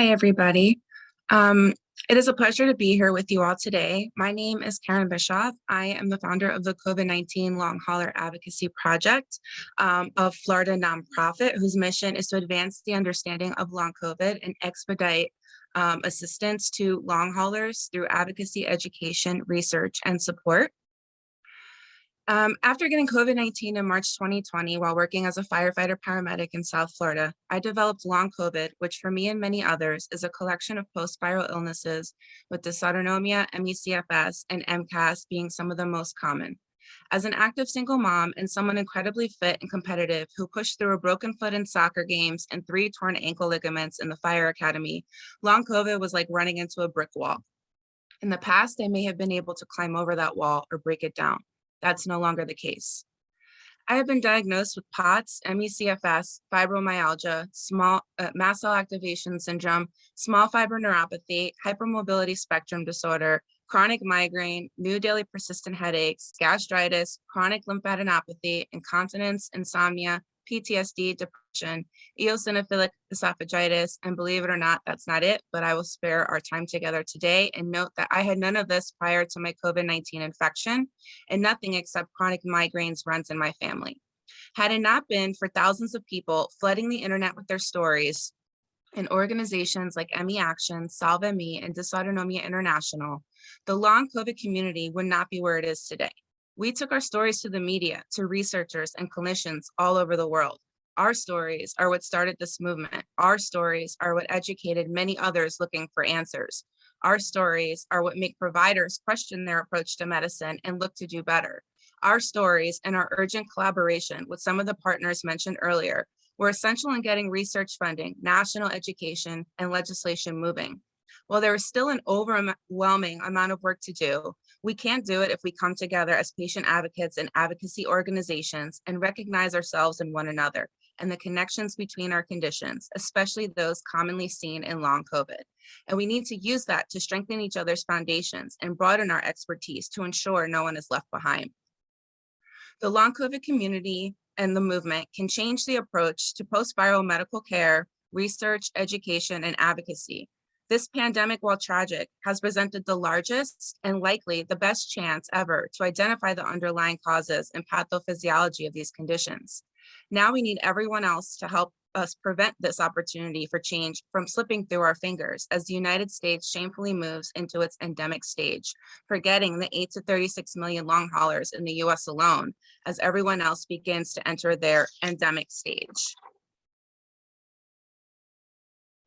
Hi, everybody. It is a pleasure to be here with you all today. My name is Karyn Bishof. I am the founder of the COVID-19 Longhauler Advocacy Project, a Florida nonprofit whose mission is to advance the understanding of long COVID and expedite assistance to long haulers through advocacy, education, research, and support. After getting COVID-19 in March 2020 while working as a firefighter paramedic in South Florida, I developed long COVID, which for me and many others is a collection of post-viral illnesses with dysautonomia, ME/CFS, and MCAS being some of the most common. As an active single mom and someone incredibly fit and competitive who pushed through a broken foot in soccer games and 3 torn ankle ligaments in the fire academy, long COVID was like running into a brick wall. In the past, I may have been able to climb over that wall or break it down. That's no longer the case. I have been diagnosed with POTS, ME/CFS, fibromyalgia, mast cell activation syndrome, small fiber neuropathy, hypermobility spectrum disorder, chronic migraine, new daily persistent headaches, gastritis, chronic lymphadenopathy, incontinence, insomnia, PTSD, depression, eosinophilic esophagitis, and believe it or not, that's not it, but I will spare our time together today and note that I had none of this prior to my COVID-19 infection, and nothing except chronic migraines runs in my family. Had it not been for thousands of people flooding the internet with their stories, and organizations like ME Action, Solve ME, and Dysautonomia International, the long COVID community would not be where it is today. We took our stories to the media, to researchers and clinicians all over the world. Our stories are what started this movement. Our stories are what educated many others looking for answers. Our stories are what make providers question their approach to medicine and look to do better. Our stories and our urgent collaboration with some of the partners mentioned earlier were essential in getting research funding, national education, and legislation moving. While there is still an overwhelming amount of work to do, we can't do it if we come together as patient advocates and advocacy organizations and recognize ourselves in one another and the connections between our conditions, especially those commonly seen in long COVID. And we need to use that to strengthen each other's foundations and broaden our expertise to ensure no one is left behind. The long COVID community and the movement can change the approach to post-viral medical care, research, education, and advocacy. This pandemic, while tragic, has presented the largest and likely the best chance ever to identify the underlying causes and pathophysiology of these conditions. Now we need everyone else to help us prevent this opportunity for change from slipping through our fingers as the United States shamefully moves into its endemic stage, forgetting the 8 to 36 million long haulers in the US alone as everyone else begins to enter their endemic stage.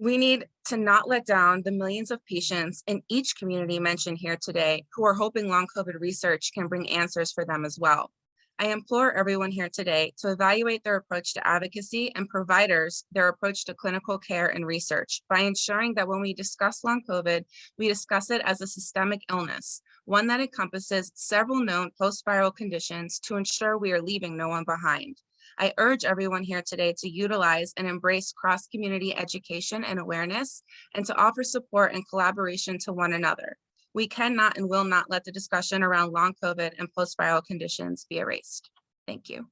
We need to not let down the millions of patients in each community mentioned here today who are hoping long COVID research can bring answers for them as well. I implore everyone here today to evaluate their approach to advocacy and providers their approach to clinical care and research by ensuring that when we discuss long COVID, we discuss it as a systemic illness, one that encompasses several known post-viral conditions to ensure we are leaving no one behind. I urge everyone here today to utilize and embrace cross-community education and awareness and to offer support and collaboration to one another. We cannot and will not let the discussion around long COVID and post-viral conditions be erased. Thank you.